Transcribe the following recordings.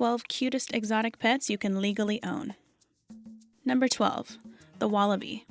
12 cutest exotic pets you can legally own. Number 12. The wallaby.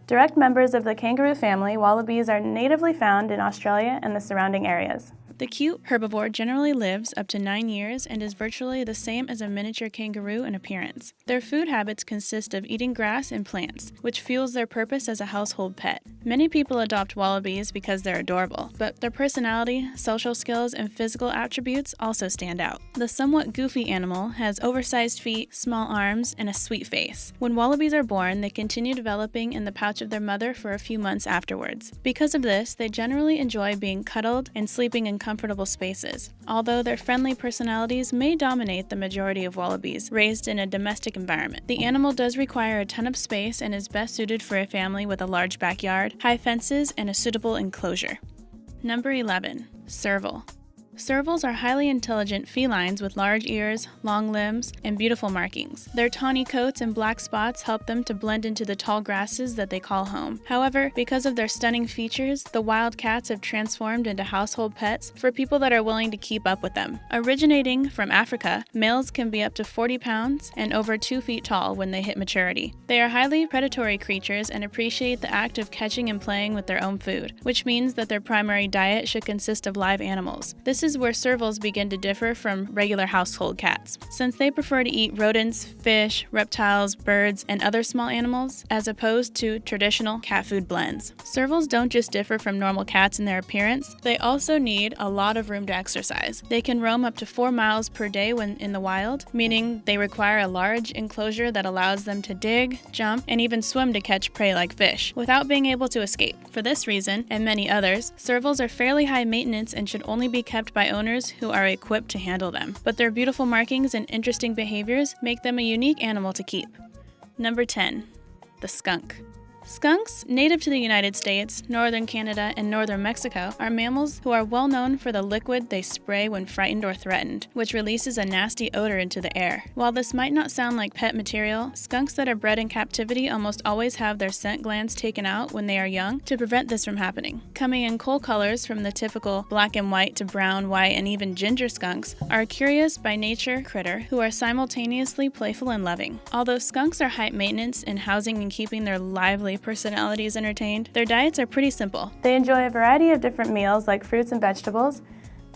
Direct members of the kangaroo family, wallabies are natively found in Australia and the surrounding areas. The cute herbivore generally lives up to 9 years and is virtually the same as a miniature kangaroo in appearance. Their food habits consist of eating grass and plants, which fuels their purpose as a household pet. Many people adopt wallabies because they're adorable, but their personality, social skills, and physical attributes also stand out. The somewhat goofy animal has oversized feet, small arms, and a sweet face. When wallabies are born, they continue developing in the pouch of their mother for a few months afterwards. Because of this, they generally enjoy being cuddled and sleeping in comfortable spaces, although their friendly personalities may dominate the majority of wallabies raised in a domestic environment. The animal does require a ton of space and is best suited for a family with a large backyard, high fences, and a suitable enclosure. Number 11. Serval. Servals are highly intelligent felines with large ears, long limbs, and beautiful markings. Their tawny coats and black spots help them to blend into the tall grasses that they call home. However, because of their stunning features, the wild cats have transformed into household pets for people that are willing to keep up with them. Originating from Africa, males can be up to 40 pounds and over 2 feet tall when they hit maturity. They are highly predatory creatures and appreciate the act of catching and playing with their own food, which means that their primary diet should consist of live animals. This is where servals begin to differ from regular household cats, since they prefer to eat rodents, fish, reptiles, birds, and other small animals, as opposed to traditional cat food blends. Servals don't just differ from normal cats in their appearance, they also need a lot of room to exercise. They can roam up to 4 miles per day when in the wild, meaning they require a large enclosure that allows them to dig, jump, and even swim to catch prey like fish, without being able to escape. For this reason, and many others, servals are fairly high maintenance and should only be kept by owners who are equipped to handle them, but their beautiful markings and interesting behaviors make them a unique animal to keep. Number 10. The skunk. Skunks, native to the United States, northern Canada, and northern Mexico, are mammals who are well known for the liquid they spray when frightened or threatened, which releases a nasty odor into the air. While this might not sound like pet material, skunks that are bred in captivity almost always have their scent glands taken out when they are young to prevent this from happening. Coming in cool colors from the typical black and white to brown, white, and even ginger skunks are a curious by nature critter who are simultaneously playful and loving. Although skunks are high maintenance in housing and keeping their lively personalities entertained, their diets are pretty simple. They enjoy a variety of different meals like fruits and vegetables,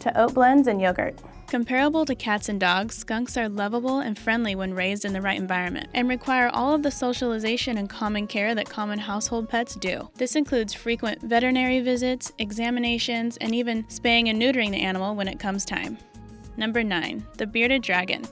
to oat blends and yogurt. Comparable to cats and dogs, skunks are lovable and friendly when raised in the right environment, and require all of the socialization and common care that common household pets do. This includes frequent veterinary visits, examinations, and even spaying and neutering the animal when it comes time. Number 9. The bearded dragon.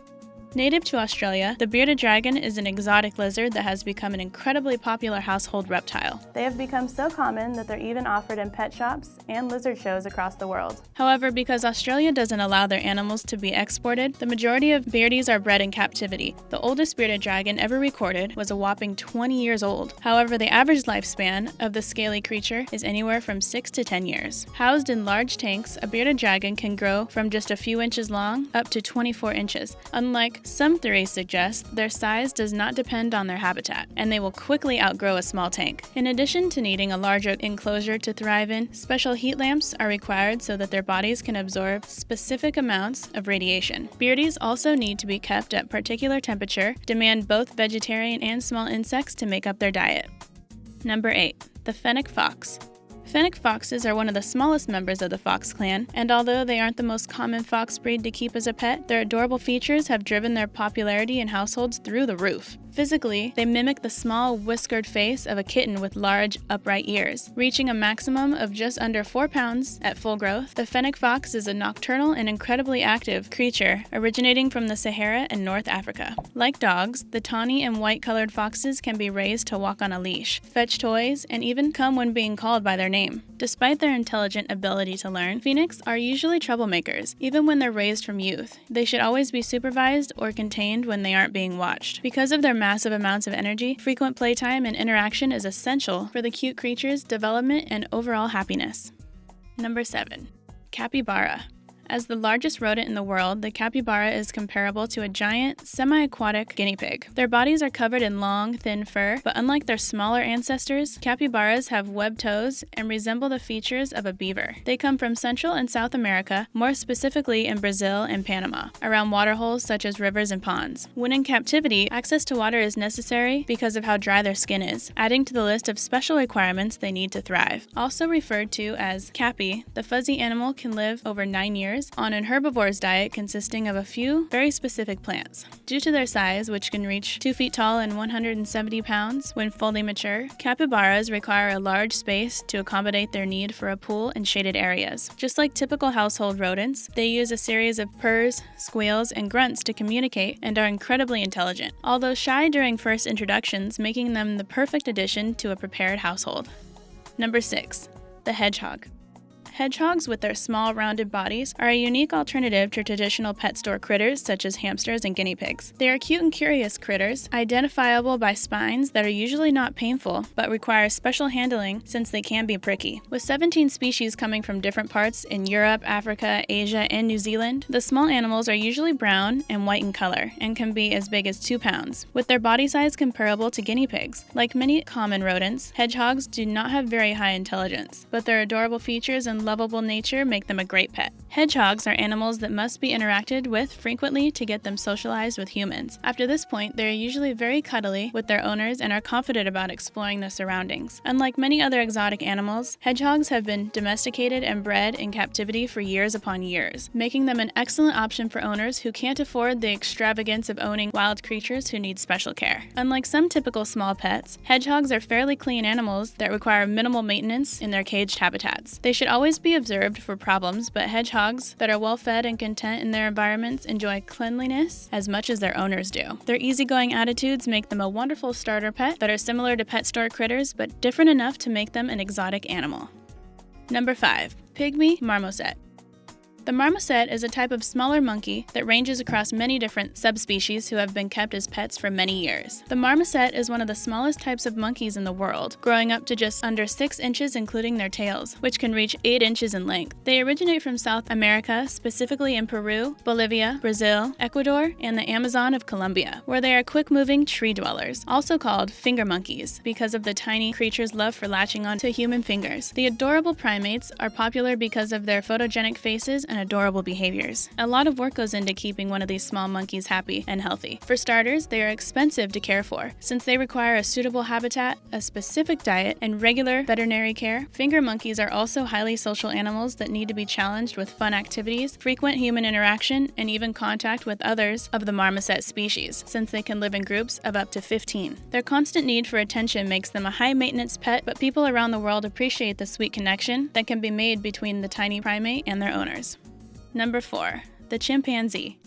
Native to Australia, the bearded dragon is an exotic lizard that has become an incredibly popular household reptile. They have become so common that they're even offered in pet shops and lizard shows across the world. However, because Australia doesn't allow their animals to be exported, the majority of beardies are bred in captivity. The oldest bearded dragon ever recorded was a whopping 20 years old. However, the average lifespan of the scaly creature is anywhere from 6 to 10 years. Housed in large tanks, a bearded dragon can grow from just a few inches long up to 24 inches. Unlike some theories suggest, their size does not depend on their habitat, and they will quickly outgrow a small tank. In addition to needing a larger enclosure to thrive in, special heat lamps are required so that their bodies can absorb specific amounts of radiation. Beardies also need to be kept at particular temperature, demand both vegetarian and small insects to make up their diet. Number 8. The Fennec fox. Fennec foxes are one of the smallest members of the fox clan, and although they aren't the most common fox breed to keep as a pet, their adorable features have driven their popularity in households through the roof. Physically, they mimic the small, whiskered face of a kitten with large, upright ears. Reaching a maximum of just under 4 pounds at full growth, the Fennec fox is a nocturnal and incredibly active creature originating from the Sahara and North Africa. Like dogs, the tawny and white-colored foxes can be raised to walk on a leash, fetch toys, and even come when being called by their name. Despite their intelligent ability to learn, Fennecs are usually troublemakers, even when they're raised from youth. They should always be supervised or contained when they aren't being watched. Because of their massive amounts of energy, frequent playtime and interaction is essential for the cute creature's development and overall happiness. Number 7. Capybara. As the largest rodent in the world, the capybara is comparable to a giant, semi-aquatic guinea pig. Their bodies are covered in long, thin fur, but unlike their smaller ancestors, capybaras have webbed toes and resemble the features of a beaver. They come from Central and South America, more specifically in Brazil and Panama, around waterholes such as rivers and ponds. When in captivity, access to water is necessary because of how dry their skin is, adding to the list of special requirements they need to thrive. Also referred to as cappy, the fuzzy animal can live over 9 years on an herbivore's diet consisting of a few very specific plants. Due to their size, which can reach 2 feet tall and 170 pounds when fully mature, capybaras require a large space to accommodate their need for a pool and shaded areas. Just like typical household rodents, they use a series of purrs, squeals, and grunts to communicate and are incredibly intelligent, although shy during first introductions, making them the perfect addition to a prepared household. Number 6. The hedgehog. Hedgehogs, with their small, rounded bodies, are a unique alternative to traditional pet store critters such as hamsters and guinea pigs. They are cute and curious critters, identifiable by spines that are usually not painful, but require special handling since they can be pricky. With 17 species coming from different parts in Europe, Africa, Asia, and New Zealand, the small animals are usually brown and white in color and can be as big as 2 pounds, with their body size comparable to guinea pigs. Like many common rodents, hedgehogs do not have very high intelligence, but their adorable features and lovable nature make them a great pet. Hedgehogs are animals that must be interacted with frequently to get them socialized with humans. After this point, they are usually very cuddly with their owners and are confident about exploring the surroundings. Unlike many other exotic animals, hedgehogs have been domesticated and bred in captivity for years upon years, making them an excellent option for owners who can't afford the extravagance of owning wild creatures who need special care. Unlike some typical small pets, hedgehogs are fairly clean animals that require minimal maintenance in their caged habitats. They should always be observed for problems, but hedgehogs that are well fed and content in their environments enjoy cleanliness as much as their owners do. Their easygoing attitudes make them a wonderful starter pet that are similar to pet store critters but different enough to make them an exotic animal. Number 5. Pygmy Marmoset. The marmoset is a type of smaller monkey that ranges across many different subspecies who have been kept as pets for many years. The marmoset is one of the smallest types of monkeys in the world, growing up to just under 6 inches including their tails, which can reach 8 inches in length. They originate from South America, specifically in Peru, Bolivia, Brazil, Ecuador, and the Amazon of Colombia, where they are quick-moving tree dwellers, also called finger monkeys because of the tiny creature's love for latching onto human fingers. The adorable primates are popular because of their photogenic faces and adorable behaviors. A lot of work goes into keeping one of these small monkeys happy and healthy. For starters, they are expensive to care for. Since they require a suitable habitat, a specific diet, and regular veterinary care, finger monkeys are also highly social animals that need to be challenged with fun activities, frequent human interaction, and even contact with others of the marmoset species, since they can live in groups of up to 15. Their constant need for attention makes them a high-maintenance pet, but people around the world appreciate the sweet connection that can be made between the tiny primate and their owners. Number 4. The chimpanzee.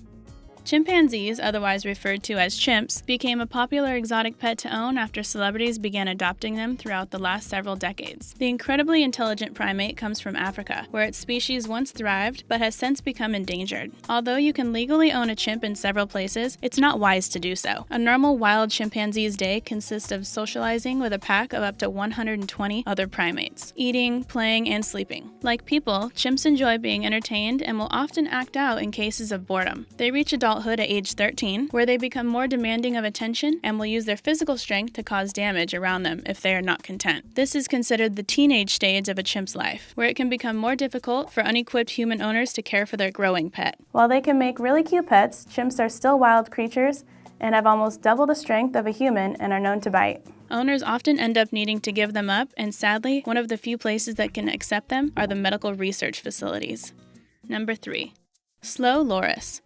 Chimpanzees, otherwise referred to as chimps, became a popular exotic pet to own after celebrities began adopting them throughout the last several decades. The incredibly intelligent primate comes from Africa, where its species once thrived but has since become endangered. Although you can legally own a chimp in several places, it's not wise to do so. A normal wild chimpanzee's day consists of socializing with a pack of up to 120 other primates, eating, playing, and sleeping. Like people, chimps enjoy being entertained and will often act out in cases of boredom. They reach adulthood at age 13, where they become more demanding of attention and will use their physical strength to cause damage around them if they are not content. This is considered the teenage stage of a chimp's life, where it can become more difficult for unequipped human owners to care for their growing pet. While they can make really cute pets, chimps are still wild creatures and have almost double the strength of a human and are known to bite. Owners often end up needing to give them up, and sadly, one of the few places that can accept them are the medical research facilities. Number 3. Slow loris.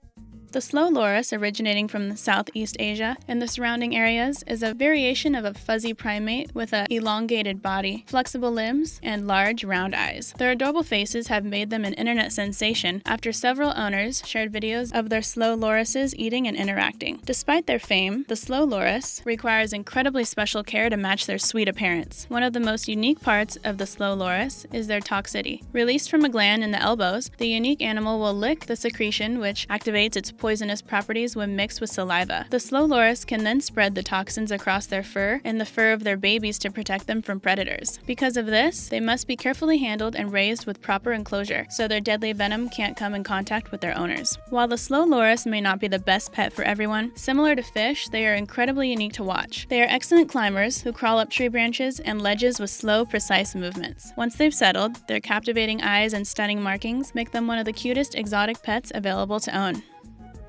The slow loris, originating from Southeast Asia and the surrounding areas, is a variation of a fuzzy primate with an elongated body, flexible limbs, and large, round eyes. Their adorable faces have made them an internet sensation after several owners shared videos of their slow lorises eating and interacting. Despite their fame, the slow loris requires incredibly special care to match their sweet appearance. One of the most unique parts of the slow loris is their toxicity. Released from a gland in the elbows, the unique animal will lick the secretion, which activates its poisonous properties when mixed with saliva. The slow loris can then spread the toxins across their fur and the fur of their babies to protect them from predators. Because of this, they must be carefully handled and raised with proper enclosure, so their deadly venom can't come in contact with their owners. While the slow loris may not be the best pet for everyone, similar to fish, they are incredibly unique to watch. They are excellent climbers who crawl up tree branches and ledges with slow, precise movements. Once they've settled, their captivating eyes and stunning markings make them one of the cutest exotic pets available to own.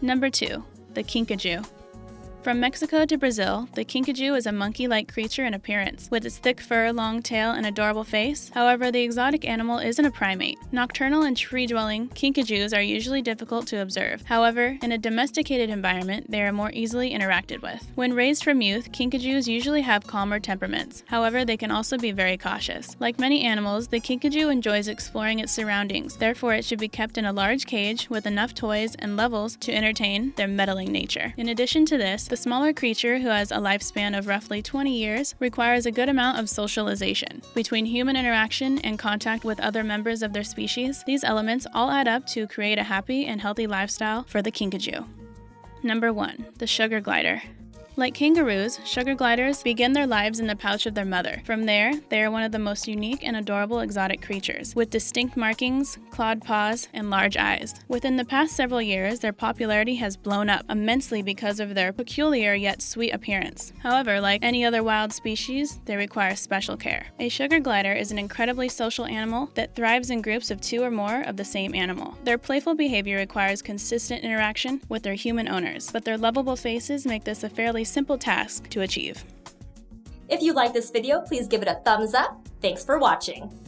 Number 2. The Kinkajou. From Mexico to Brazil, the Kinkajou is a monkey-like creature in appearance, with its thick fur, long tail, and adorable face. However, the exotic animal isn't a primate. Nocturnal and tree-dwelling Kinkajous are usually difficult to observe. However, in a domesticated environment, they are more easily interacted with. When raised from youth, Kinkajous usually have calmer temperaments. However, they can also be very cautious. Like many animals, the Kinkajou enjoys exploring its surroundings. Therefore, it should be kept in a large cage with enough toys and levels to entertain their meddling nature. In addition to this, the smaller creature, who has a lifespan of roughly 20 years, requires a good amount of socialization. Between human interaction and contact with other members of their species, these elements all add up to create a happy and healthy lifestyle for the Kinkajou. Number 1. The Sugar Glider. Like kangaroos, sugar gliders begin their lives in the pouch of their mother. From there, they are one of the most unique and adorable exotic creatures, with distinct markings, clawed paws, and large eyes. Within the past several years, their popularity has blown up immensely because of their peculiar yet sweet appearance. However, like any other wild species, they require special care. A sugar glider is an incredibly social animal that thrives in groups of 2 or more of the same animal. Their playful behavior requires consistent interaction with their human owners, but their lovable faces make this a fairly simple task to achieve. If you like this video, please give it a thumbs up. Thanks for watching.